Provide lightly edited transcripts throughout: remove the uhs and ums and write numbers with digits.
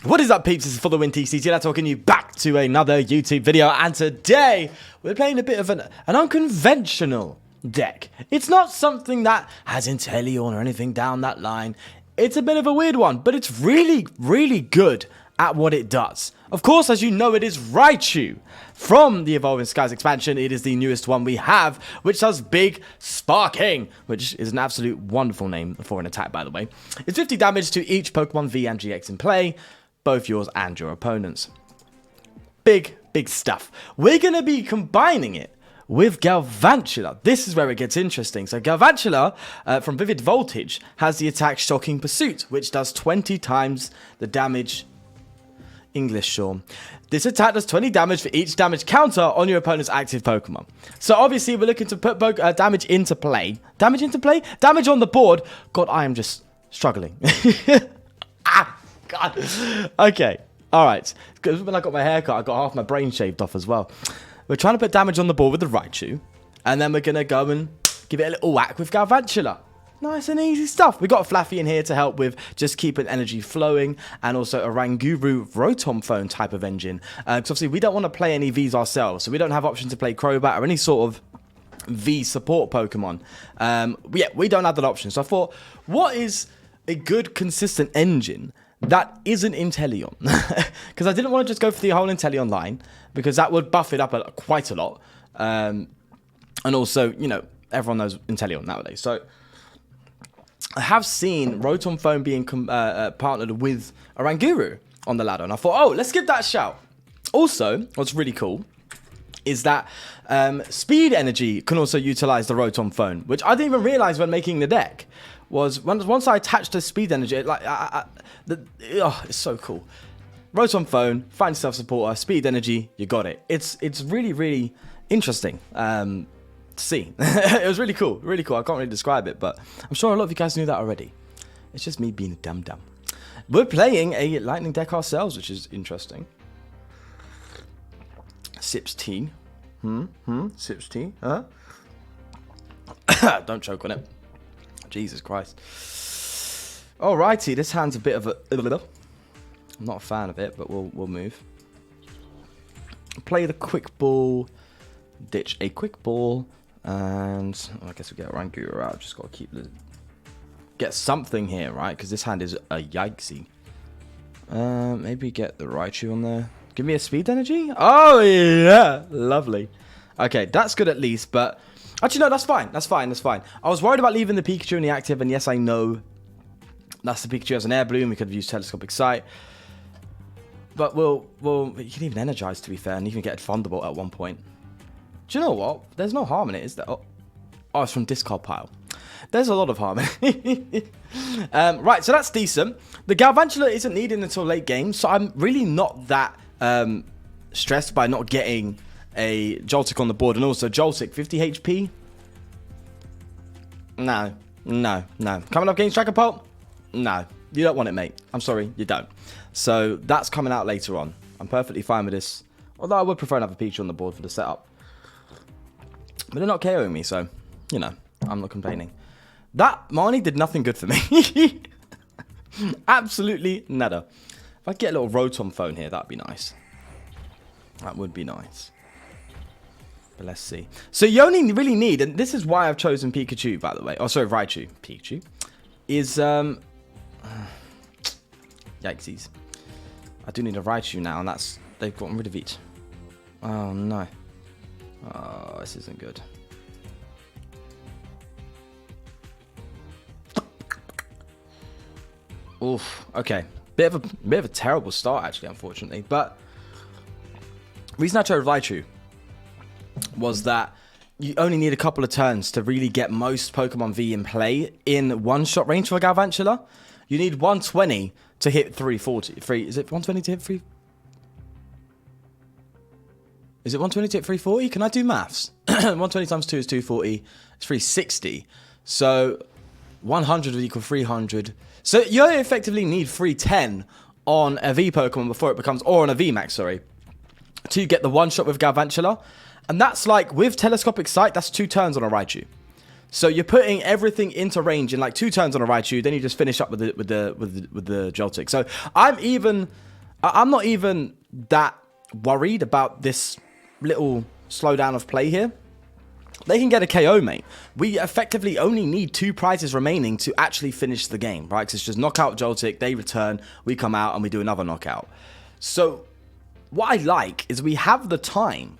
What is up, peeps? This is For The Win TCG. I'm talking you back to another YouTube video, and today we're playing a bit of an unconventional deck. It's not something that has Inteleon or anything down that line. It's a bit of a weird one, but it's really, really good at what it does. Of course, as you know, it is Raichu from the Evolving Skies expansion. It is the newest one we have, which does Big Sparking, which is an absolute wonderful name for an attack, by the way. It's 50 damage to each Pokemon V and GX in play, both yours and your opponent's. Big stuff. We're going to be combining it with Galvantula. This is where it gets interesting. So Galvantula from Vivid Voltage has the attack Shocking Pursuit, which does 20 times the damage. English, Sean. This attack does 20 damage for each damage counter on your opponent's active Pokemon. So obviously we're looking to put damage into play. Damage into play? Damage on the board. God, I am just struggling. God. Okay. All right. Because when I got my haircut, I got half my brain shaved off as well. We're trying to put damage on the board with the Raichu. And then we're going to go and give it a little whack with Galvantula. Nice and easy stuff. We got Flaaffy in here to help with just keeping energy flowing, and also Oranguru Rotom Phone type of engine. Because obviously we don't want to play any Vs ourselves, so we don't have option to play Crobat or any sort of V support Pokemon. Yeah, we don't have that option. So I thought, what is a good consistent engine that isn't Inteleon? Because I didn't want to just go for the whole Inteleon line, because that would buff it up quite a lot. And also, you know, everyone knows Inteleon nowadays. So I have seen Rotom Phone being partnered with Oranguru on the ladder, and I thought, oh, let's give that a shout. Also, what's really cool is that SWSHEnergy can also utilize the Rotom Phone, which I didn't even realize when making the deck. Was once I attached the SWSHEnergy, it's so cool. Rotom Phone, find yourself supporter, SWSHEnergy, you got it. It's really, really interesting. See. It was really cool. Really cool. I can't really describe it, but I'm sure a lot of you guys knew that already. It's just me being a dum-dum. We're playing a lightning deck ourselves, which is interesting. Sips tea. Sips tea. Huh? Don't choke on it. Jesus Christ. Alrighty, this hand's a bit of a... I'm not a fan of it, but we'll move. Play the quick ball. Ditch a quick ball. And I guess we get Oranguru out. Just got to get something here, right? Because this hand is a yikesy. Maybe get the Raichu on there. Give me a SWSHEnergy. Oh yeah, lovely. Okay, that's good at least. But actually, no, that's fine. That's fine. I was worried about leaving the Pikachu in the active, and yes, I know that's the Pikachu as an Air Balloon. We could have used Telescopic Sight. But you can even energize, to be fair, and even get a Thunderbolt at one point. Do you know what? There's no harm in it, is there? Oh, it's from discard pile. There's a lot of harm in it. Right, so that's decent. The Galvantula isn't needed until late game, so I'm really not that stressed by not getting a Joltik on the board. And also, Joltik, 50 HP? No. Coming up against Dragapult? No. You don't want it, mate. I'm sorry, you don't. So, that's coming out later on. I'm perfectly fine with this. Although I would prefer another Pikachu on the board for the setup. But they're not KOing me, so, you know, I'm not complaining. That Marnie did nothing good for me. Absolutely nada. If I get a little Rotom Phone here, that'd be nice. That would be nice. But let's see. So you only really need, and this is why I've chosen Pikachu, by the way. Oh, sorry, Raichu. Pikachu. Is, yikesies. I do need a Raichu now, and they've gotten rid of it. Oh, no. Oh, this isn't good. Oof. Okay. Bit of a terrible start, actually, unfortunately. But the reason I chose Raichu was that you only need a couple of turns to really get most Pokemon V in play in one-shot range for Galvantula. You need 120 to hit 340. Is it 120 to hit 3? Is it 120 to hit 340? Can I do maths? 120 times 2 is 240. It's 360. So 100 would equal 300. So you only effectively need 310 on a V Pokemon before it becomes, or on a Vmax, sorry, to get the one shot with Galvantula. And that's like, with Telescopic Sight, that's 2 turns on a Raichu. So you're putting everything into range in like 2 turns on a Raichu, then you just finish up with the Joltik. So I'm even I'm not even that worried about this little slowdown of play here. They can get a KO, mate. We effectively only need 2 prizes remaining to actually finish the game, right? Because it's just knockout Joltik, they return, we come out, and we do another knockout. So, what I like is we have the time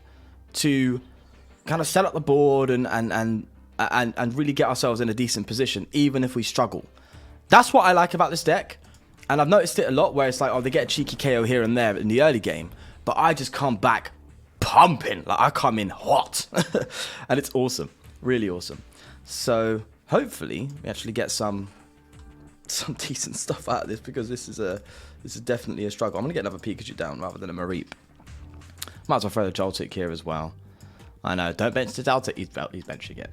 to kind of set up the board and really get ourselves in a decent position, even if we struggle. That's what I like about this deck. And I've noticed it a lot where it's like, oh, they get a cheeky KO here and there in the early game, but I just come back pumping. Like, I come in hot. And it's awesome. Really awesome. So, hopefully, we actually get some decent stuff out of this, because this is definitely a struggle. I'm going to get another Pikachu down rather than a Mareep. Might as well throw the Joltik here as well. I know, don't bench the Joltik. He's benching it.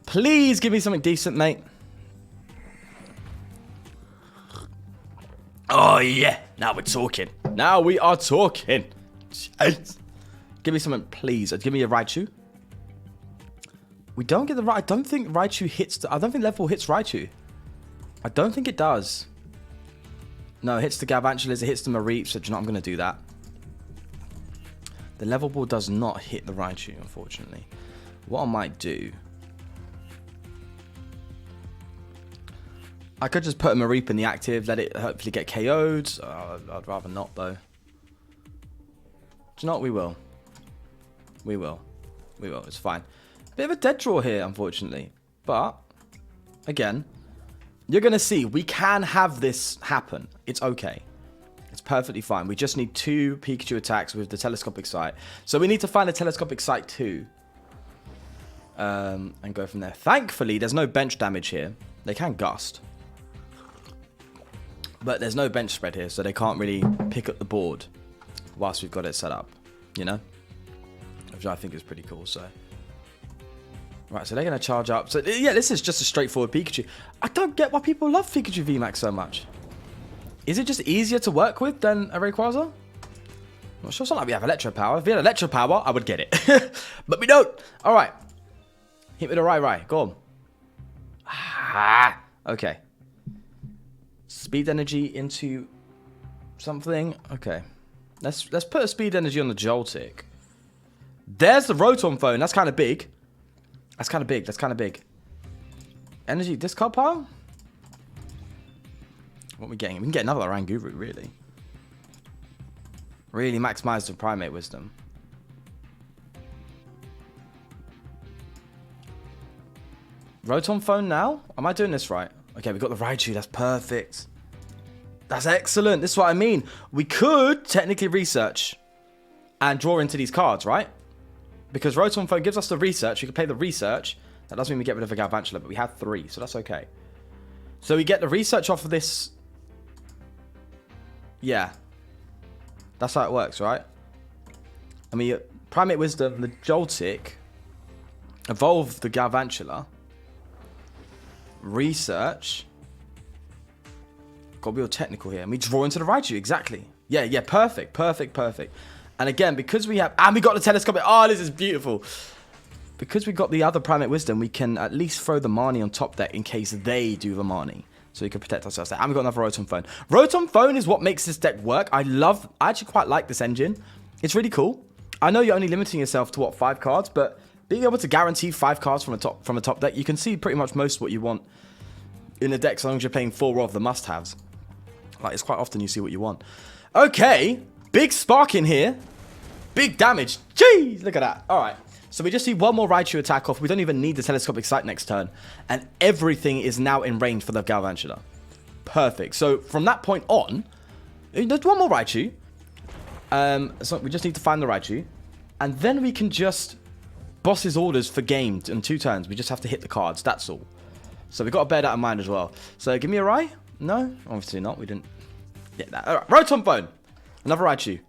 Please give me something decent, mate. Oh, yeah. Now we're talking. Now we are talking. Jeez. Give me something, please. Give me a Raichu. We don't get the right. I don't think Raichu hits. I don't think Level hits Raichu. I don't think it does. No, it hits the Galvantulas. It hits the Mareep. So, do you know, I'm going to do that. The Level Ball does not hit the Raichu, unfortunately. What I might do, I could just put a Mareep in the active, let it hopefully get KO'd. I'd rather not, though. Do you know what? We will. We will. We will. It's fine. Bit of a dead draw here, unfortunately. But, again, you're going to see we can have this happen. It's okay. It's perfectly fine. We just need 2 Pikachu attacks with the Telescopic Sight. So we need to find a Telescopic Sight 2. And go from there. Thankfully, there's no bench damage here. They can gust. But there's no bench spread here, so they can't really pick up the board whilst we've got it set up. You know? Which I think is pretty cool, so. Right, so they're going to charge up. So, yeah, this is just a straightforward Pikachu. I don't get why people love Pikachu Vmax so much. Is it just easier to work with than a Rayquaza? Not sure. It's not like we have Electro Power. If we had Electro Power, I would get it. But we don't. All right. Hit me the right. Go on. Ah, okay. Speed energy into something. Okay. Let's put a speed energy on the Joltik. There's the Rotom Phone. That's kind of big. That's kind of big. Energy discard pile? What are we getting? We can get another Oranguru, really. Really maximize the Primate Wisdom. Rotom Phone now? Am I doing this right? Okay, we got the Raichu. That's perfect. That's excellent. This is what I mean. We could technically research and draw into these cards, right? Because Rotom Phone gives us the research. We can play the research. That doesn't mean we get rid of a Galvantula, but we have 3, so that's okay. So we get the research off of this. Yeah. That's how it works, right? I mean, Primate Wisdom, the Joltik, evolve the Galvantula, research. Got to be all technical here. And we draw into the Raichu, exactly. Yeah, perfect. And again, because we have... And we got the Telescopic... Oh, this is beautiful. Because we got the other Primate Wisdom, we can at least throw the Marnie on top deck in case they do the Marnie. So we can protect ourselves there. And we got another Rotom Phone. Rotom Phone is what makes this deck work. I actually quite like this engine. It's really cool. I know you're only limiting yourself to, what, 5 cards? But being able to guarantee 5 cards from a top deck, you can see pretty much most what you want in the deck, so long as you're playing 4 of the must-haves. Like, it's quite often you see what you want. Okay. Big spark in here. Big damage. Jeez, look at that. All right. So we just need 1 more Raichu attack off. We don't even need the Telescopic Sight next turn. And everything is now in range for the Galvantula. Perfect. So from that point on, there's 1 more Raichu. So we just need to find the Raichu. And then we can just boss his orders for game in 2 turns. We just have to hit the cards. That's all. So we've got to bear that in mind as well. So give me a Rai. No? Obviously not. We didn't get that. All right. Rotom Phone. Another Raichu.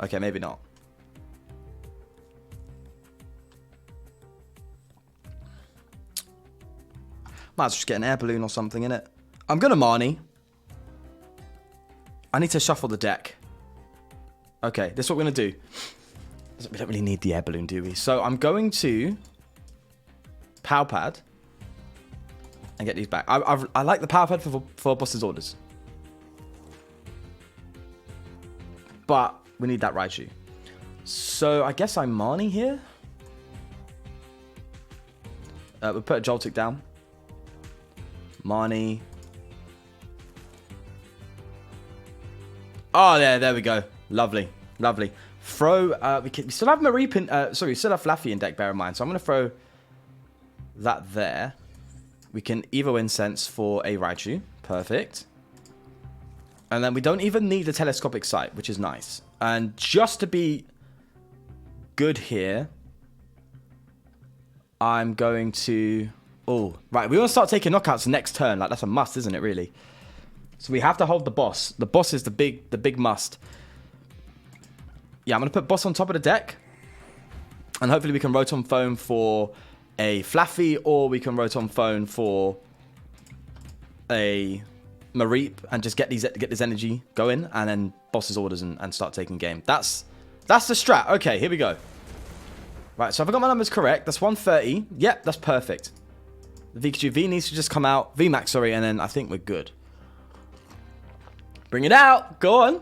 Okay, maybe not. Might as well just get an Air Balloon or something, innit? I'm going to Marnie. I need to shuffle the deck. Okay, this is what we're going to do. We don't really need the Air Balloon, do we? So I'm going to Pal Pad and get these back. I like the Pal Pad for boss's orders. but we need that Raichu. So I guess I'm Marnie here. We'll put a Joltik down. Marnie. Oh, there we go. Lovely, lovely. Throw. We still have Mareep in. Sorry, we still have Flaaffy in deck. Bear in mind. So I'm gonna throw that there. We can Evo Incense for a Raichu. Perfect. And then we don't even need the Telescopic Sight, which is nice. And just to be good here, I'm going to... Oh, right. We want to start taking knockouts next turn. Like, that's a must, isn't it, really? So we have to hold the boss. The boss is the big must. Yeah, I'm going to put boss on top of the deck. And hopefully we can Rotom Phone for a Flaaffy, or we can Rotom Phone for a Mareep and just get this energy going, and then boss's orders and start taking game. That's the strat. Okay, here we go. Right, so if I got my numbers correct, that's 130. Yep, that's perfect. The Pikachu V needs to just come out. Vmax, sorry, and then I think we're good. Bring it out. Go on.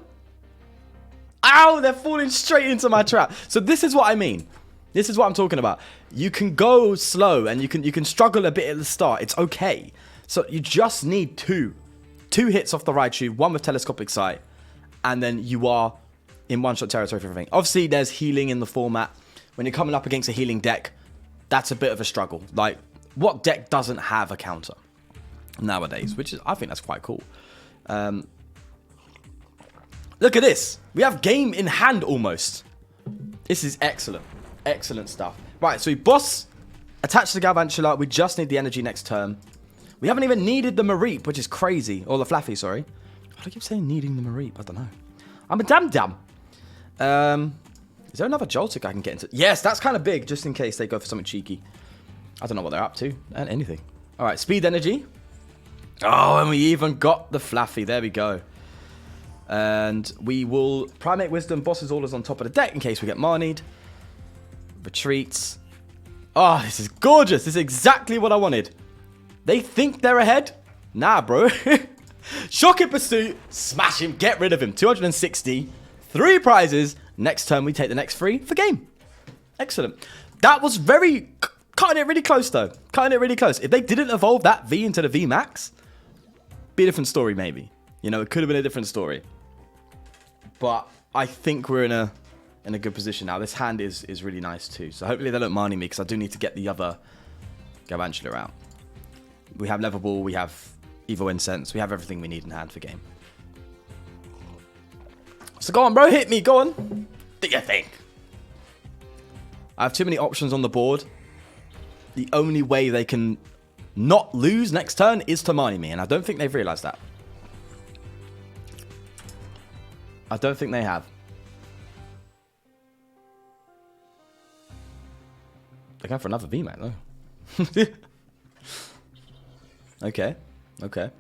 Ow, they're falling straight into my trap. So this is what I mean. This is what I'm talking about. You can go slow and you can struggle a bit at the start. It's okay. So you just need two hits off the Raichu, one with Telescopic Sight, and then you are in one-shot territory for everything. Obviously, there's healing in the format. When you're coming up against a healing deck, that's a bit of a struggle. Like, what deck doesn't have a counter nowadays? Which is, I think that's quite cool. Look at this. We have game in hand almost. This is excellent. Excellent stuff. Right, so we boss attached to Galvantula. We just need the energy next turn. We haven't even needed the Mareep, which is crazy. Or the Flaaffy, sorry. Why do I keep saying needing the Mareep? I don't know. I'm a damn. Is there another Joltik I can get into? Yes, that's kind of big, just in case they go for something cheeky. I don't know what they're up to. And anything. All right, speed energy. Oh, and we even got the Flaaffy. There we go. And we will Primate Wisdom, boss's orders on top of the deck in case we get Marnied. Retreats. Oh, this is gorgeous. This is exactly what I wanted. They think they're ahead. Nah, bro. Shock in Pursuit. Smash him. Get rid of him. 260. 3 prizes. Next turn, we take the next 3 for game. Excellent. That was very... Cutting it really close, though. Cutting it really close. If they didn't evolve that V into the Vmax, be a different story, maybe. You know, it could have been a different story. But I think we're in a good position now. This hand is really nice, too. So hopefully they don't Marnie me, because I do need to get the other Galvantula out. We have Level Ball, we have Evo Incense, we have everything we need in hand for game. So go on, bro, hit me, go on. Do you think? I have too many options on the board. The only way they can not lose next turn is to Marnie me, and I don't think they've realised that. I don't think they have. They're going for another VMAX, though. Okay. Okay.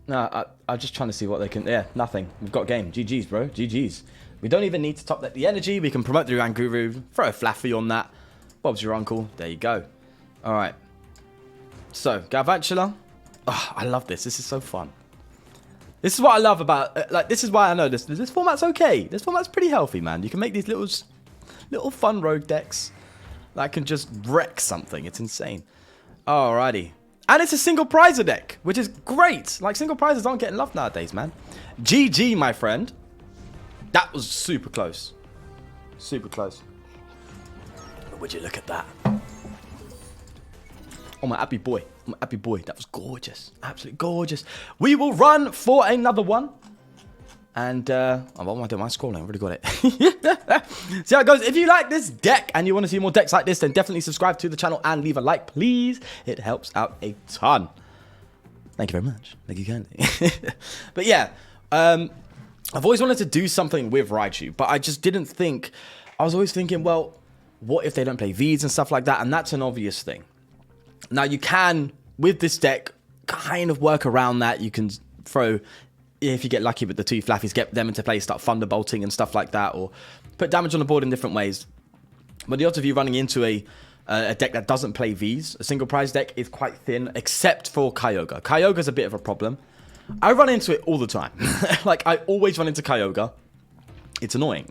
No, I'm just trying to see what they can... Yeah, nothing. We've got game. GG's, bro. GG's. We don't even need to top deck the energy. We can promote the Oranguru. Throw a Flaaffy on that. Bob's your uncle. There you go. All right. So, Galvantula. Oh, I love this. This is so fun. This is what I love about... like, this is why I know this format's okay. This format's pretty healthy, man. You can make these little fun rogue decks that can just wreck something. It's insane. Alrighty. And it's a single prizer deck, which is great. Like, single prizes aren't getting love nowadays, man. GG, my friend. That was super close. Super close. But would you look at that? Oh, my happy boy. My happy boy. That was gorgeous. Absolutely gorgeous. We will run for another one. And, oh, what am I doing? I'm scrolling. I've already got it. See how it goes. If you like this deck and you want to see more decks like this, then definitely subscribe to the channel and leave a like, please. It helps out a ton. Thank you very much. Thank you kindly. But yeah, I've always wanted to do something with Raichu, but I just didn't think... I was always thinking, well, what if they don't play Vs and stuff like that? And that's an obvious thing. Now, you can, with this deck, kind of work around that. You can throw... if you get lucky with the 2 Flaaffies, get them into play, start thunderbolting and stuff like that, or put damage on the board in different ways. But the odds of you running into a A deck that doesn't play Vs. A single prize deck is quite thin, except for Kyogre. Kyogre's a bit of a problem. I run into it all the time. Like, I always run into Kyogre. It's annoying.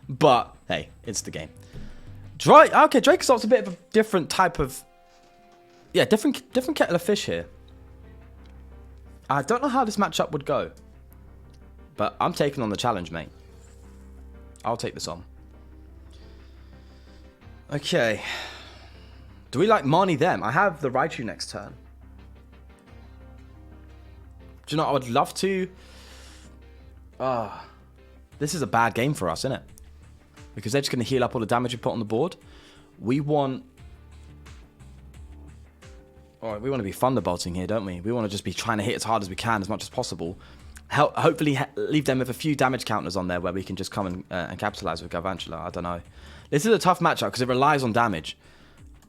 But, hey, it's the game. Okay, Dracozont's a bit of a different type of... Yeah, different kettle of fish here. I don't know how this matchup would go. But I'm taking on the challenge, mate. I'll take this on. Okay. Do we like Marnie them? I have the Raichu next turn. Do you know, I would love to... This is a bad game for us, isn't it? Because they're just going to heal up all the damage we put on the board. We want... Alright, we want to be thunderbolting here, don't we? We want to just be trying to hit as hard as we can, as much as possible. Hopefully leave them with a few damage counters on there where we can just come and capitalize with Galvantula. I don't know. This is a tough matchup because it relies on damage.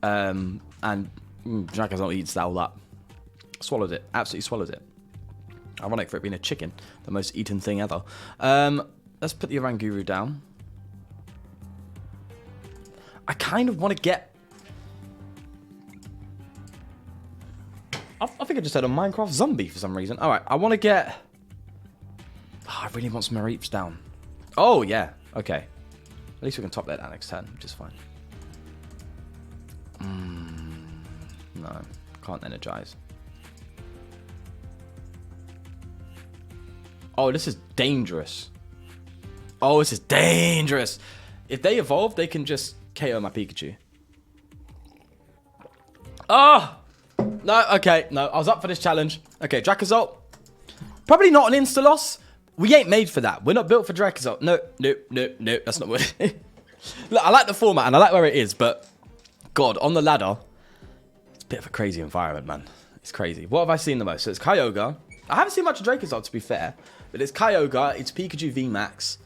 And Dracozolt eats that all up. Swallowed it. Absolutely swallowed it. Ironic for it being a chicken. The most eaten thing ever. Let's put the Oranguru down. I kind of want to get... I think I just had a Minecraft zombie for some reason. Alright, I want to get... I really want some Mareeps down. Oh, yeah. Okay. At least we can top that next turn, which is fine. No. Can't energize. Oh, this is dangerous. Oh, this is dangerous. If they evolve, they can just KO my Pikachu. Oh! No, okay. No, I was up for this challenge. Okay, Dracozolt. Probably not an insta-loss. We ain't made for that. We're not built for Dracozolt. No. That's not what it is. Look, I like the format and I like where it is, but... God, on the ladder... It's a bit of a crazy environment, man. It's crazy. What have I seen the most? So it's Kyogre. I haven't seen much of Dracozolt, to be fair. But it's Kyogre, it's Pikachu Vmax.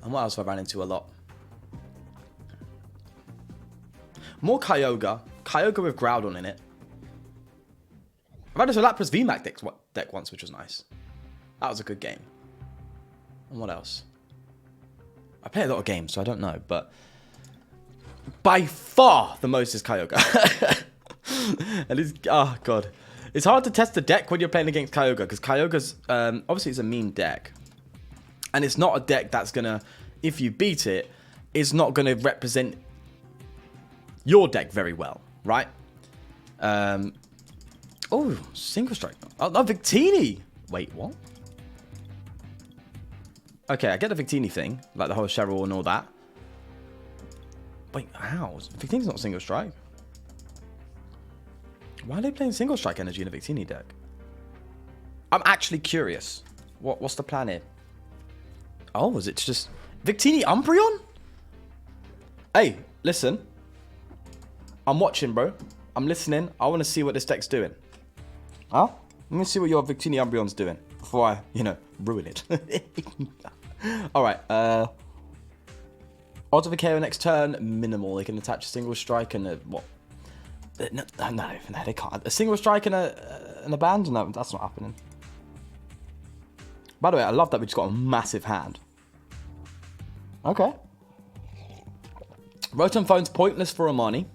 And what else have I ran into a lot? More Kyogre. Kyogre with Groudon in it. I ran into a Lapras Vmax deck once, which was nice. That was a good game. And what else? I play a lot of games, so I don't know, but by far the most is Kyogre. And it's, oh god, it's hard to test the deck when you're playing against Kyogre, because Kyogre's obviously it's a mean deck, and it's not a deck that's gonna, if you beat it, it's not gonna represent your deck very well, right? Oh, single strike. Oh, no, Victini. Wait, what? Okay, I get the Victini thing, like the whole Cheryl and all that. Wait, how? Victini's not single strike. Why are they playing single strike energy in a Victini deck? I'm actually curious. What's the plan here? Oh, is it just Victini Umbreon? Hey, listen. I'm watching, bro. I'm listening. I want to see what this deck's doing. Huh? Let me see what your Victini Umbreon's doing before I, ruin it. Alright, odds of a KO next turn, minimal. They can attach a single strike and a, what? No, they can't. A single strike and a band? No, that's not happening. By the way, I love that we just got a massive hand. Okay. Rotom Phone's pointless for a Marnie.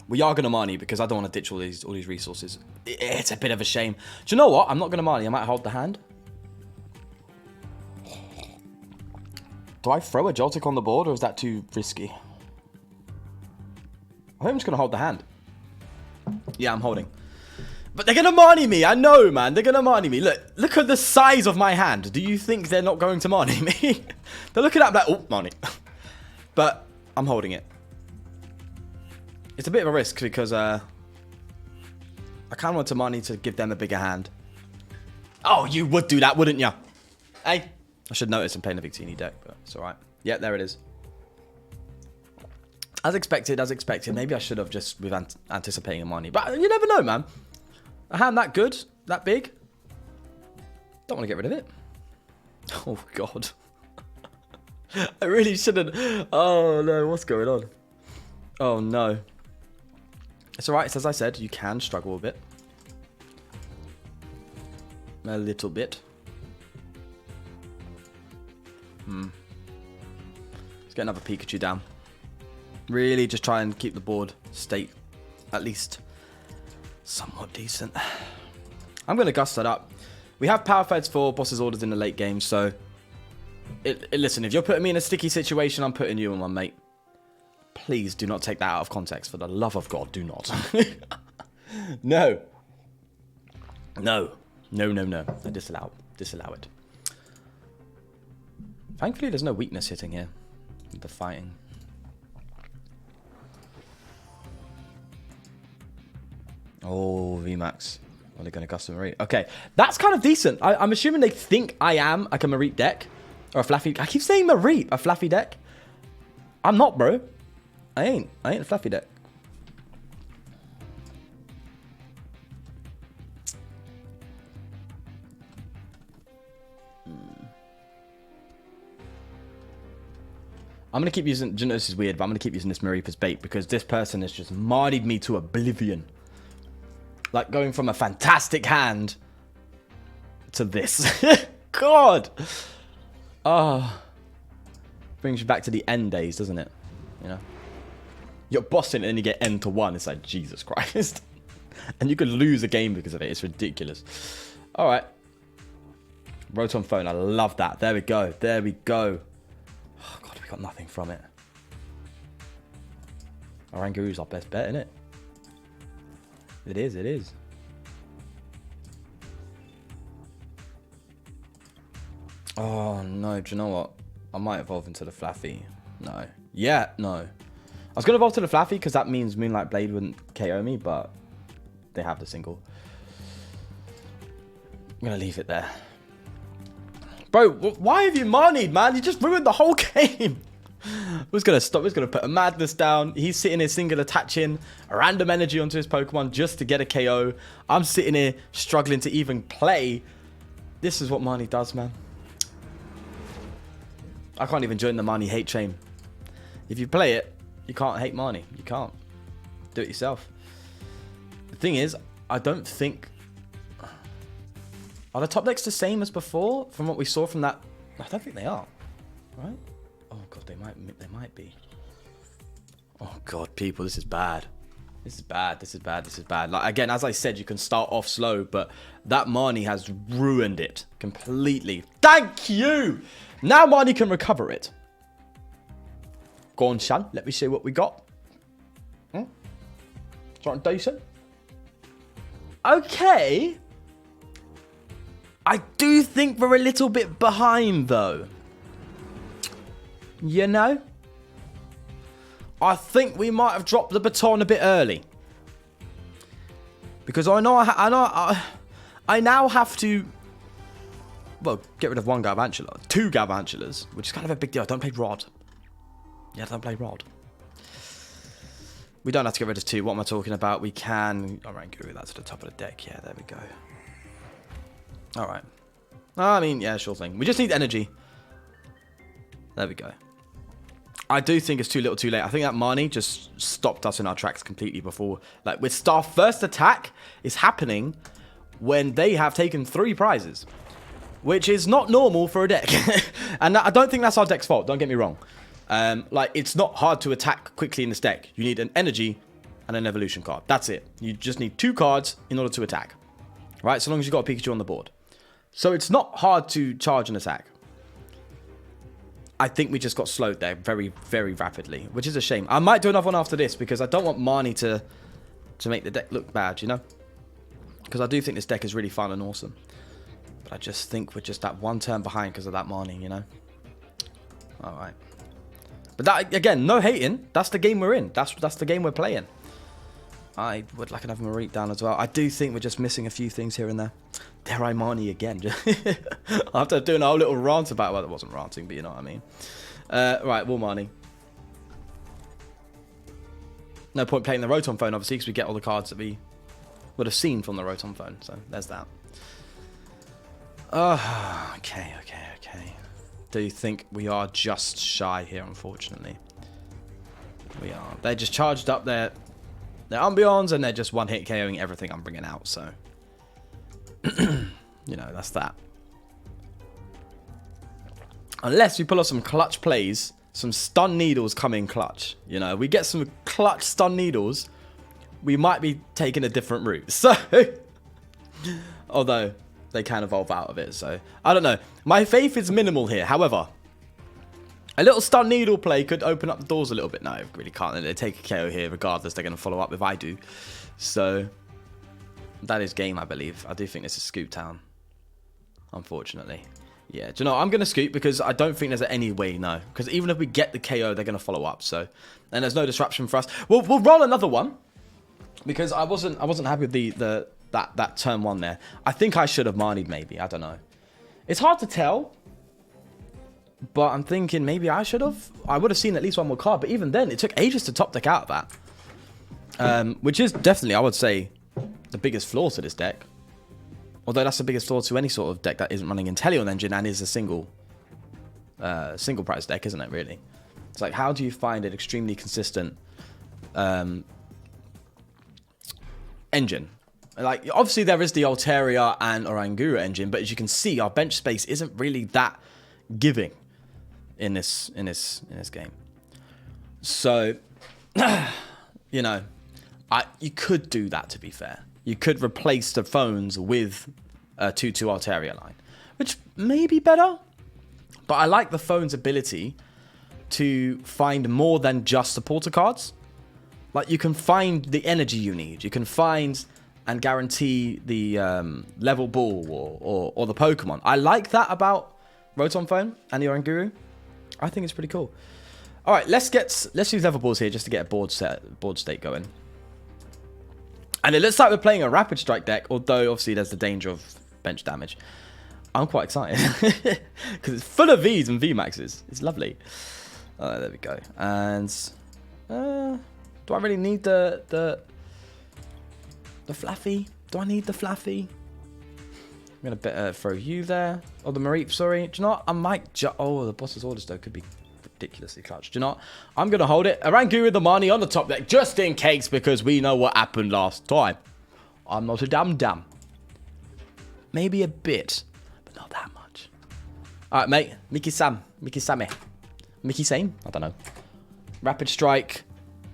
We are going to Marnie because I don't want to ditch all these resources. It's a bit of a shame. Do you know what? I'm not going to Marnie. I might hold the hand. Do I throw a Joltik on the board or is that too risky? I think I'm just going to hold the hand. Yeah, I'm holding. But they're going to Marnie me. I know, man. They're going to Marnie me. Look at the size of my hand. Do you think they're not going to Marnie me? They're looking at that. Oh, Marnie. But I'm holding it. It's a bit of a risk because I kind of want Marnie to give them a bigger hand. Oh, you would do that, wouldn't you? Hey. I should notice I'm playing a Victini deck, but it's alright. Yeah, there it is. As expected. Maybe I should have just with anticipating a Marnie. But you never know, man. A hand that good, that big. Don't want to get rid of it. Oh, God. I really shouldn't. Oh, no. What's going on? Oh, no. It's alright. It's as I said. You can struggle a bit. A little bit. Let's get another Pikachu down. Really just try and keep the board state at least somewhat decent. I'm going to gust that up. We have power feds for boss's orders in the late game, so... listen, if you're putting me in a sticky situation, I'm putting you in one, mate. Please do not take that out of context. For the love of God, do not. No. No. No, no, no. I disallow it. Thankfully, there's no weakness hitting here with the fighting. Oh, Vmax. Are they going to custom Mareep? Okay, that's kind of decent. I'm assuming they think I am like a Mareep deck. Or a Flaaffy. I keep saying Mareep, a Flaaffy deck. I'm not, bro. I ain't a Flaaffy deck. I'm going to keep using... You know, this is weird, but I'm going to keep using this Mareep as bait because this person has just mardied me to oblivion. Like going from a fantastic hand to this. God. Oh. Brings you back to the end days, doesn't it? You know? You're bossing and then you get N to 1. It's like, Jesus Christ. And you could lose a game because of it. It's ridiculous. Alright. Rotom Phone. I love that. There we go. There we go. Oh, God, we got nothing from it. Oranguru's our best bet, isn't it? It is, it is. Oh, no. Do you know what? I might evolve into the Flaaffy. No. Yeah, no. I was going to evolve to the Flaaffy because that means Moonlight Blade wouldn't KO me, but they have the single. I'm going to leave it there. Bro, why have you Marnied, man? You just ruined the whole game. I was going to stop. I was going to put a Madness down. He's sitting here single attaching a random energy onto his Pokemon just to get a KO. I'm sitting here struggling to even play. This is what Marnie does, man. I can't even join the Marnie hate chain. If you play it, you can't hate Marnie. You can't. Do it yourself. The thing is, I don't think... Are the top decks the same as before? From what we saw from that... I don't think they are. Right? Oh, God, they might be. Oh, God, people, this is bad. This is bad. This is bad. This is bad. Like, again, as I said, you can start off slow, but that Marnie has ruined it completely. Thank you! Now Marnie can recover it. Go on, Shan. Let me see what we got. Something decent. Okay. I do think we're a little bit behind, though. You know? I think we might have dropped the baton a bit early. Because I know I now have to... Well, get rid of one Galvantula. 2 Galvantulas, which is kind of a big deal. I don't play Rod. Yeah, I don't play Rod. We don't have to get rid of 2. What am I talking about? We can... Oranguru, that's at the top of the deck. Yeah, there we go. Alright. I mean, yeah, sure thing. We just need energy. There we go. I do think it's too little too late. I think that Marnie just stopped us in our tracks completely before. Like, with our first attack is happening when they have taken 3 prizes. Which is not normal for a deck. And I don't think that's our deck's fault. Don't get me wrong. Like, it's not hard to attack quickly in this deck. You need an energy and an evolution card. That's it. You just need 2 cards in order to attack. Right? So long as you've got a Pikachu on the board. So it's not hard to charge an attack. I think we just got slowed there very, very rapidly. Which is a shame. I might do another one after this because I don't want Marnie to make the deck look bad, you know? Because I do think this deck is really fun and awesome. But I just think we're just that 1 turn behind because of that Marnie, you know? Alright. But that, again, no hating. That's the game we're in. That's the game we're playing. I would like another Mareep down as well. I do think we're just missing a few things here and there. Dare I Marnie again? After doing a whole little rant about... Well, it wasn't ranting, but you know what I mean. Right, we'll Marnie. No point playing the Rotom Phone, obviously, because we get all the cards that we would have seen from the Rotom Phone. So, there's that. Okay. Do you think we are just shy here, unfortunately? We are. They just charged up their Umbreons, and they're just one-hit KOing everything I'm bringing out, so... you know, that's that. Unless we pull off some clutch plays some stun needles come in clutch. You know, we get some clutch stun needles, we might be taking a different route. So, although they can evolve out of it. So, I don't know. My faith is minimal here. However, a little stun needle play could open up the doors a little bit. No, it really can't. They take a KO here regardless. They're going to follow up if I do. So, that is game, I believe. I do think this is Scoop Town. Unfortunately. Yeah, do you know, I'm going to scoop because I don't think there's any way, no. Because even if we get the KO, they're going to follow up. So, and there's no disruption for us. We'll roll another one. Because I wasn't happy with that turn 1 there. I think I should have Marnied maybe. I don't know. It's hard to tell. But I'm thinking maybe I should have. I would have seen at least one more card. But even then, it took ages to top deck out of that. Which is definitely, I would say, the biggest flaw to this deck. Although that's the biggest flaw to any sort of deck that isn't running Inteleon engine and is a single price deck, isn't it, really? It's like, how do you find an extremely consistent engine? Like, obviously there is the Altaria and Oranguru engine, but as you can see, our bench space isn't really that giving in this game. So, you know, you could do that, to be fair. You could replace the phones with a 2-2 Altaria line, which may be better. But I like the phone's ability to find more than just supporter cards. Like, you can find the energy you need. You can find and guarantee the level ball or the Pokemon. I like that about Rotom Phone and the Oranguru. I think it's pretty cool. All right, let's use level balls here just to get a board state going. And it looks like we're playing a Rapid Strike deck, although obviously there's the danger of bench damage. I'm quite excited because it's full of Vs and Vmaxes. It's lovely. There we go. And do I really need the Flaaffy? Do I need the Flaaffy? I'm gonna throw you there. Oh, the Mareep, sorry. Do you know what? I might oh, the boss's orders though could be ridiculously clutch. Do you know what? I'm going to hold it. Oranguru the Marnie on the top deck just in case because we know what happened last time. I'm not a dum-dum. Maybe a bit, but not that much. Alright, mate. Miki-Same. Miki-Same? I don't know. Rapid Strike.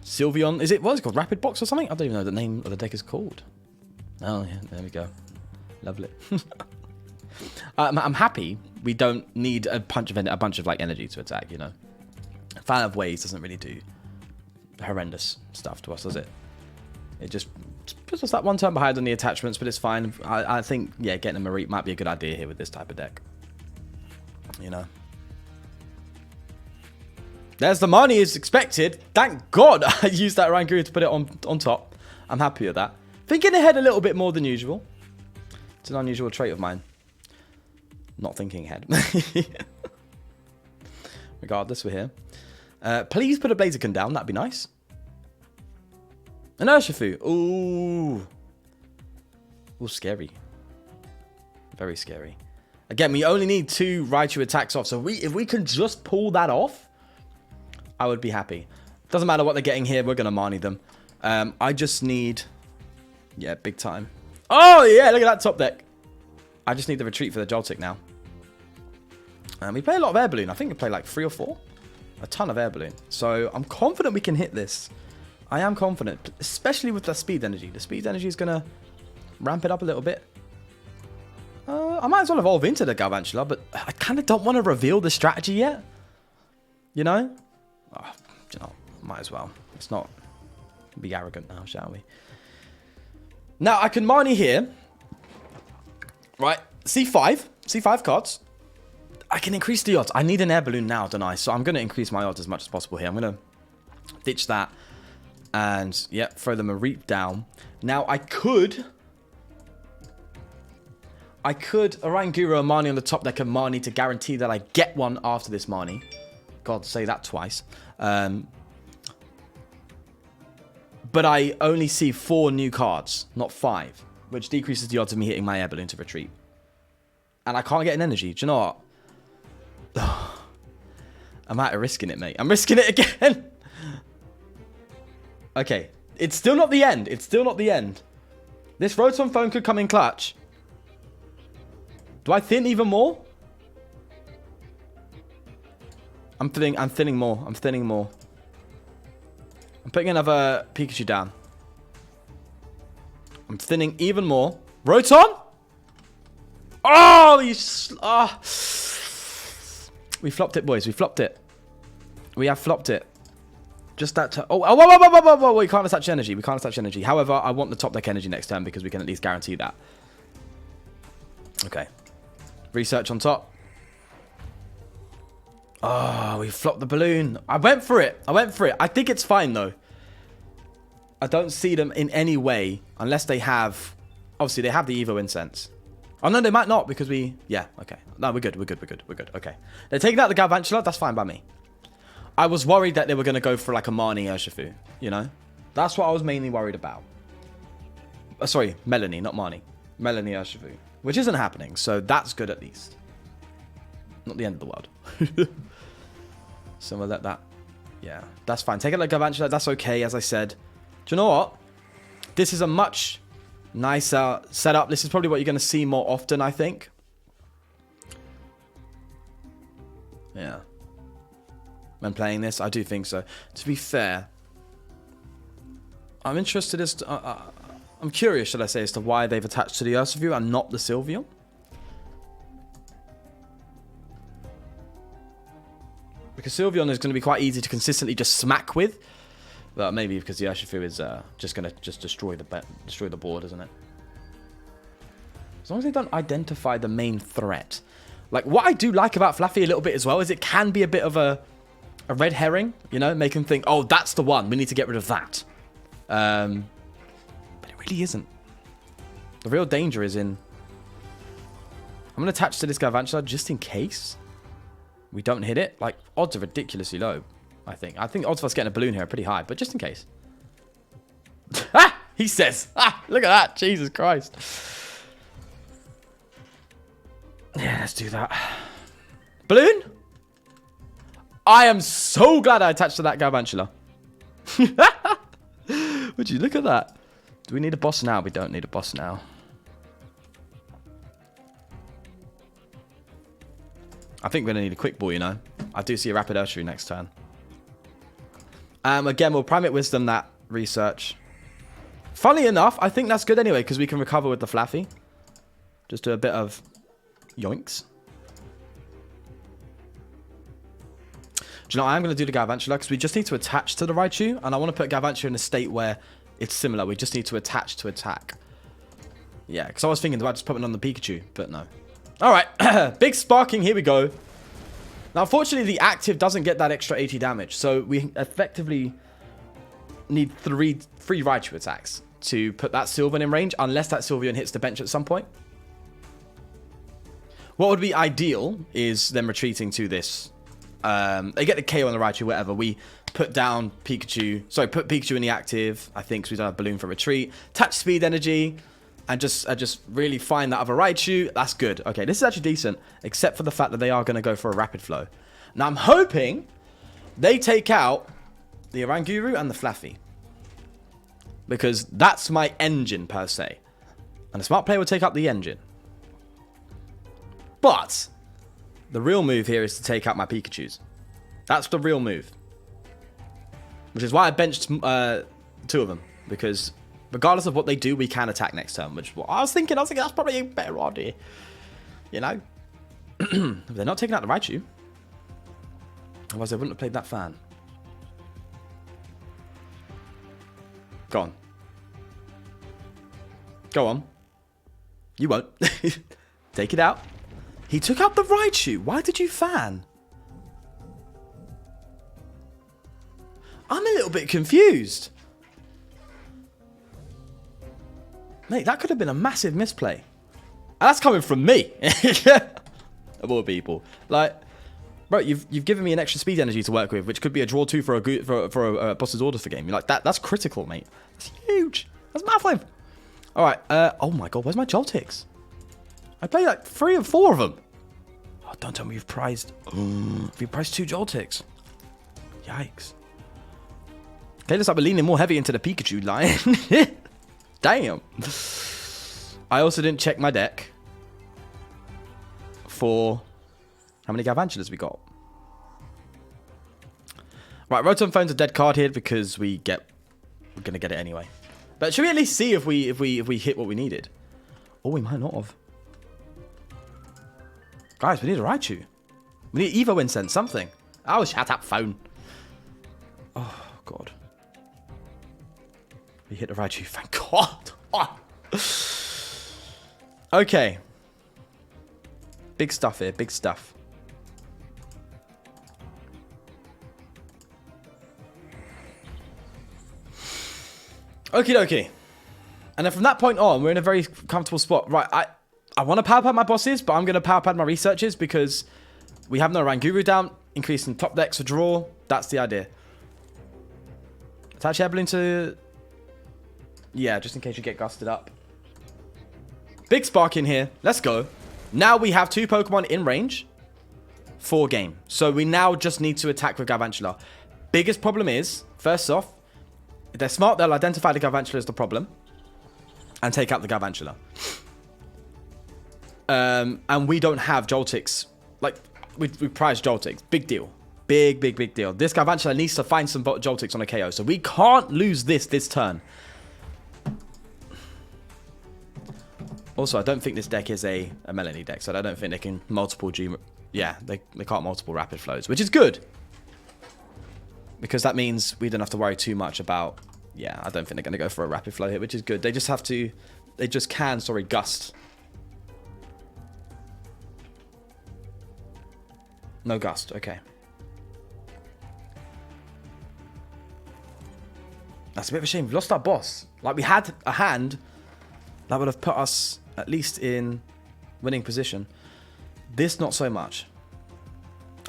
Sylveon. Is it, what is it called? Rapid Box or something? I don't even know what the name of the deck is called. Oh, yeah. There we go. Lovely. I'm happy we don't need a bunch of like energy to attack, you know. Fan of Waves doesn't really do horrendous stuff to us, does it? It just puts us that one turn behind on the attachments, but it's fine. I think, yeah, getting a Mareep might be a good idea here with this type of deck. You know. There's the money as expected. Thank God I used that Oranguru to put it on top. I'm happy with that. Thinking ahead a little bit more than usual. It's an unusual trait of mine. Not thinking ahead. Regardless, we're here. Please put a Blaziken down. That'd be nice. An Urshifu. Ooh. Ooh, scary. Very scary. Again, we only need 2 Raichu attacks off. So if we can just pull that off, I would be happy. Doesn't matter what they're getting here. We're going to Marnie them. I just need... Yeah, big time. Oh, yeah. Look at that top deck. I just need the retreat for the Joltik now. We play a lot of Air Balloon. I think we play like 3 or 4. A ton of Air Balloon. So I'm confident we can hit this. I am confident. Especially with the speed energy. The speed energy is going to ramp it up a little bit. I might as well evolve into the Galvantula, but I kind of don't want to reveal the strategy yet. You know? Oh, you know, might as well. Let's not be arrogant now, shall we? Now, I can Marnie here. Right, C5 cards. I can increase the odds. I need an Air Balloon now, don't I? So I'm going to increase my odds as much as possible here. I'm going to ditch that and, yeah, throw the Mareep down. Now, I could Oranguru Marnie on the top deck and Marnie to guarantee that I get one after this Marnie. God, say that twice. But I only see 4 new cards, not 5, which decreases the odds of me hitting my Air Balloon to retreat. And I can't get an energy. Do you know what? I'm out of risking it, mate. I'm risking it again. Okay. It's still not the end. It's still not the end. This Rotom Phone could come in clutch. Do I thin even more? I'm thinning more. I'm thinning more. I'm putting another Pikachu down. I'm thinning even more. Rotom? Oh, we flopped it, boys. We flopped it. We have flopped it. Just that. Whoa. We can't attach energy. We can't attach energy. However, I want the top deck energy next turn because we can at least guarantee that. Okay. Research on top. Oh, we flopped the balloon. I went for it. I think it's fine, though. I don't see them in any way unless they have... Obviously, they have the Evo Incense. Oh, no, they might not because we... Yeah, okay. No, we're good. Okay. They're taking out the Galvantula. That's fine by me. I was worried that they were going to go for like a Marnie Urshifu, you know? That's what I was mainly worried about. Sorry, Melanie, not Marnie. Melanie Urshifu. Which isn't happening, so that's good at least. Not the end of the world. So we'll let that... Yeah, that's fine. Take it like Galvantula. That's okay, as I said. Do you know what? This is a much nicer setup. This is probably what you're going to see more often, I think. Yeah. When playing this, I do think so. To be fair, I'm interested as to... I'm curious, should I say, as to why they've attached to the Urshifu and not the Sylveon. Because Sylveon is going to be quite easy to consistently just smack with. But maybe because the Urshifu is just going to destroy the board, isn't it? As long as they don't identify the main threat. Like, what I do like about Flaaffy a little bit as well is it can be a bit of a red herring, you know? Make them think, oh, that's the one. We need to get rid of that. But it really isn't. The real danger is in... I'm going to attach to this Galvantula just in case we don't hit it. Like, odds are ridiculously low, I think. I think odds of us getting a balloon here are pretty high, but just in case. Ah! He says. Ah! Look at that. Jesus Christ. Yeah, let's do that. Balloon? I am so glad I attached to that Galvantula. Would you look at that? Do we need a boss now? We don't need a boss now. I think we're going to need a quick ball, you know. I do see a rapid Urshifu next turn. Again, we'll Primate Wisdom that research. Funnily enough, I think that's good anyway, because we can recover with the Flaaffy. Just do a bit of yoinks. Do you know what I'm going to do to Galvantula? Because we just need to attach to the Raichu. And I want to put Galvantula in a state where it's similar. We just need to attach to attack. Yeah, because I was thinking about just putting on the Pikachu, but no. Alright, big sparking, here we go. Now, unfortunately, the active doesn't get that extra 80 damage. So we effectively need three Raichu attacks to put that Sylveon in range, unless that Sylveon hits the bench at some point. What would be ideal is them retreating to this. They get the KO on the Raichu, whatever. We put down Pikachu. Sorry, put Pikachu in the active. I think, so we don't have Balloon for retreat. Attach Speed Energy. And just really find that other Raichu. That's good. Okay, this is actually decent. Except for the fact that they are going to go for a Rapid Flow. Now, I'm hoping they take out the Oranguru and the Flaaffy. Because that's my engine, per se. And a smart player would take out the engine. But the real move here is to take out my Pikachus. That's the real move. Which is why I benched 2 of them. Because... regardless of what they do, we can attack next turn, which is what I was thinking. I was thinking that's probably a better idea. You know? They're not taking out the Raichu. Otherwise, they wouldn't have played that fan. Go on. Go on. You won't. Take it out. He took out the Raichu. Why did you fan? I'm a little bit confused. Mate, that could have been a massive misplay. And that's coming from me. Of all people. Like, bro, you've given me an extra speed energy to work with, which could be a draw 2 for a boss's order for game. You're like, that's critical, mate. That's huge. That's massive. All right. Oh my god, where's my Joltix? I played like 3 or 4 of them. Oh, don't tell me you've prized. You've prized 2 Joltix. Yikes. Okay, looks like we're leaning more heavy into the Pikachu line. Damn. I also didn't check my deck for how many Galvantulas we got. Right, Rotom Phone's a dead card here because we're gonna get it anyway. But should we at least see if we hit what we needed? Oh, we might not have. Guys, we need a Raichu. We need Evo Incense, something. Oh, shut up, phone. Oh, God. We hit the Raichu, thank God. Oh. Okay. Big stuff here, big stuff. Okie dokie. And then from that point on, we're in a very comfortable spot. Right, I want to power pad my bosses, but I'm going to power pad my researches because we have no Oranguru down. Increasing top decks for draw. That's the idea. Attach Air Balloon to... Yeah, just in case you get gusted up. Big spark in here. Let's go. Now we have 2 Pokemon in range for game. So we now just need to attack with Galvantula. Biggest problem is, first off, if they're smart, they'll identify the Galvantula as the problem and take out the Galvantula. And we don't have Joltiks. Like, we prize Joltiks. Big deal. Big deal. This Galvantula needs to find some Joltiks on a KO. So we can't lose this turn. Also, I don't think this deck is a Melanie deck. So I don't think they can multiple G... Yeah, they can't multiple rapid flows. Which is good. Because that means we don't have to worry too much about... Yeah, I don't think they're going to go for a rapid flow here, which is good. They just have to... They just can, sorry, gust. No gust, okay. That's a bit of a shame. We've lost our boss. Like, we had a hand that would have put us at least in winning position. This, not so much.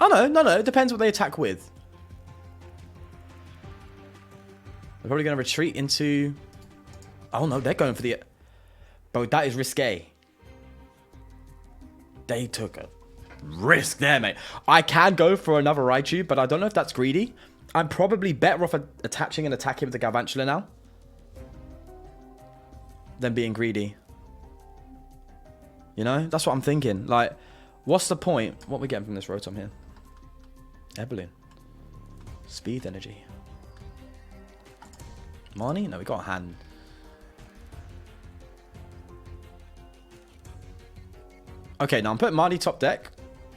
Oh, no. It depends what they attack with. They're probably going to retreat into... Oh, no, they're going for the... Bro, that is risque. They took a risk there, mate. I can go for another Raichu, but I don't know if that's greedy. I'm probably better off attaching and attacking with the Galvantula now than being greedy. You know? That's what I'm thinking. Like, what's the point? What are we getting from this Rotom here? Air Balloon. Speed energy. Marnie? No, we got a hand. Okay, now I'm putting Marnie top deck.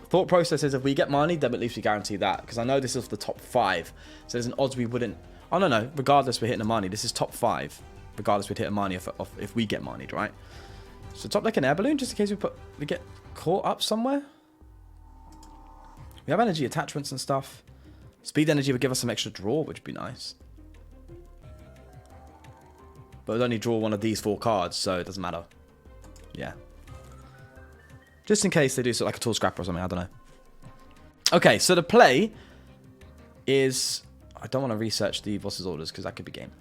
Thought process is if we get Marnie, then at least we guarantee that. Because I know this is the top 5. So there's an odds we wouldn't... Oh, no. Regardless, we're hitting a Marnie. This is top 5. Regardless, we'd hit a Marnie if we get Marnied, right? So top deck an Air Balloon, just in case we get caught up somewhere. We have energy attachments and stuff. Speed energy would give us some extra draw, which would be nice. But we'd only draw one of these 4 cards, so it doesn't matter. Yeah. Just in case they do sort of like a tool scrapper or something, I don't know. Okay, so the play is... I don't want to research the boss's orders because that could be game.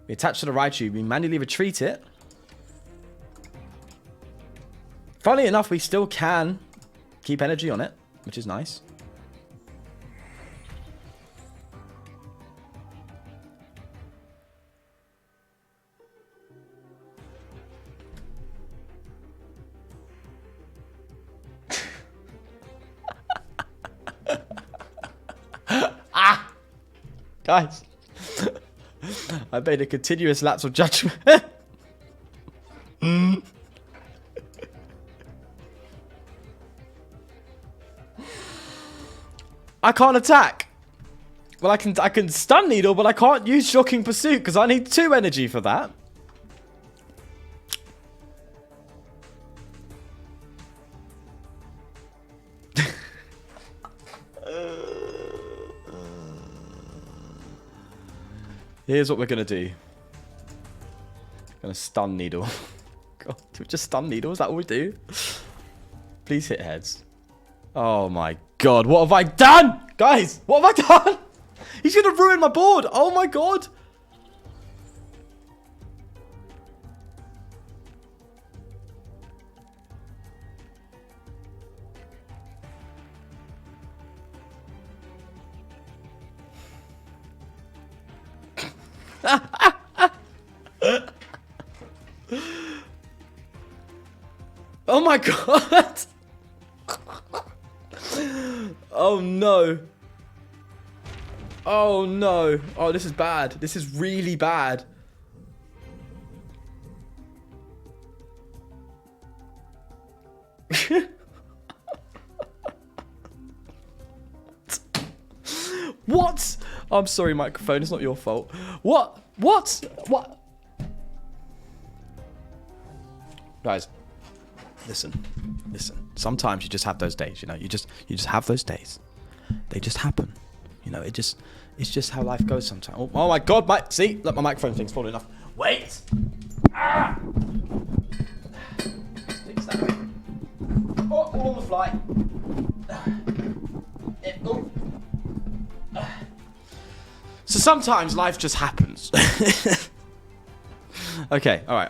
We attach to the Raichu, we manually retreat it. Funnily enough, we still can keep energy on it, which is nice. Guys, I made a continuous lapse of judgment. I can't attack. Well, I can stun needle, but I can't use shocking pursuit because I need 2 energy for that. Here's what we're going to do. Going to stun needle. God, do we just stun needle? Is that all we do? Please hit heads. Oh my god, what have I done? Guys, what have I done? He's going to ruin my board. Oh my god. Oh my god. Oh, no. Oh, no. Oh, this is bad. This is really bad. What? Oh, I'm sorry, microphone. It's not your fault. What? What? What? Guys, listen. Sometimes you just have those days, you know. You just have those days. They just happen. You know, it's just how life goes sometimes. Oh my God, see, look, my microphone thing's falling off. Wait. Ah. Sticks that way. Oh, all on the fly. Oh. So sometimes life just happens. Okay, all right.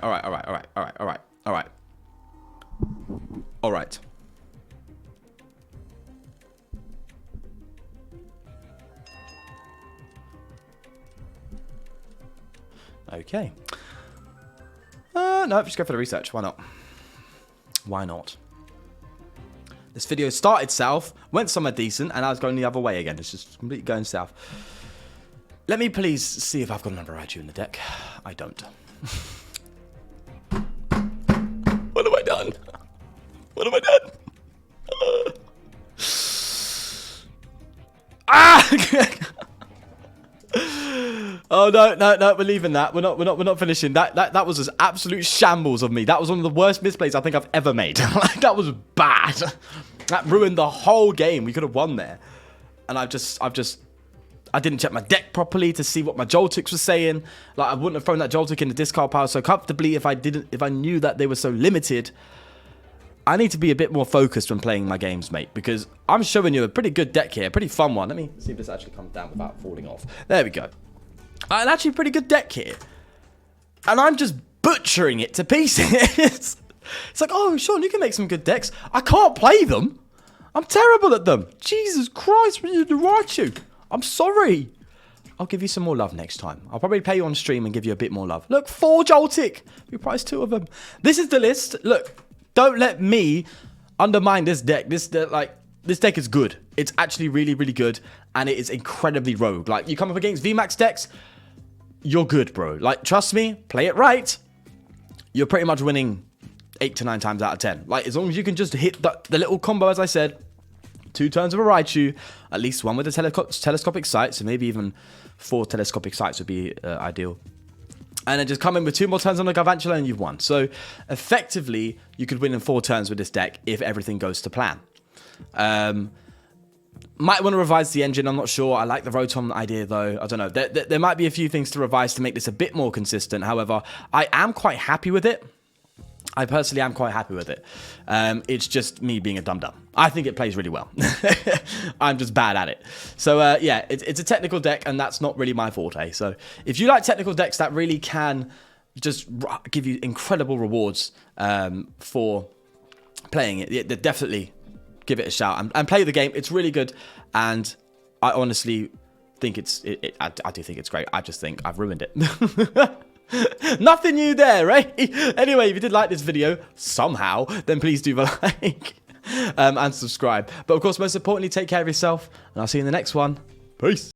Okay. No, just go for the research. Why not? Why not? This video started south, went somewhere decent, and I was going the other way again. It's just completely going south. Let me please see if I've got another Raichu in the deck. I don't. What have I done? What have I done? Ah! Oh no, we're leaving that. We're not finishing. That was an absolute shambles of me. That was one of the worst misplays I think I've ever made. Like, that was bad. That ruined the whole game. We could have won there. And I didn't check my deck properly to see what my Joltiks were saying. Like, I wouldn't have thrown that Joltik in the discard pile so comfortably if I knew that they were so limited. I need to be a bit more focused when playing my games, mate, because I'm showing you a pretty good deck here, a pretty fun one. Let me see if this actually comes down without falling off. There we go. An actually pretty good deck here. And I'm just butchering it to pieces. It's like, oh, Sean, you can make some good decks. I can't play them. I'm terrible at them. Jesus Christ, what did you do, Raichu? I'm sorry. I'll give you some more love next time. I'll probably play you on stream and give you a bit more love. Look, 4 Joltik. We priced 2 of them. This is the list. Look, don't let me undermine this deck. This deck is good. It's actually really, really good. And it is incredibly rogue. Like, you come up against Vmax decks, you're good, bro. Like, trust me, play it right. You're pretty much winning 8 to 9 times out of 10. Like, as long as you can just hit the little combo, as I said, 2 turns of a Raichu, at least 1 with a telescopic sight, so maybe even 4 telescopic sights would be ideal. And then just come in with 2 more turns on the Galvantula and you've won. So, effectively, you could win in 4 turns with this deck if everything goes to plan. Might want to revise the engine, I'm not sure. I like the Rotom idea, though. I don't know. There might be a few things to revise to make this a bit more consistent. However, I am quite happy with it. I personally am quite happy with it. It's just me being a dum-dum. I think it plays really well. I'm just bad at it. So, yeah, it's a technical deck, and that's not really my forte. So, if you like technical decks that really can just give you incredible rewards for playing it, definitely give it a shout and play the game. It's really good, and I honestly think I do think it's great. I just think I've ruined it. Nothing new there, right? Anyway, if you did like this video somehow, then please do the like and subscribe. But of course, most importantly, take care of yourself, and I'll see you in the next one. Peace.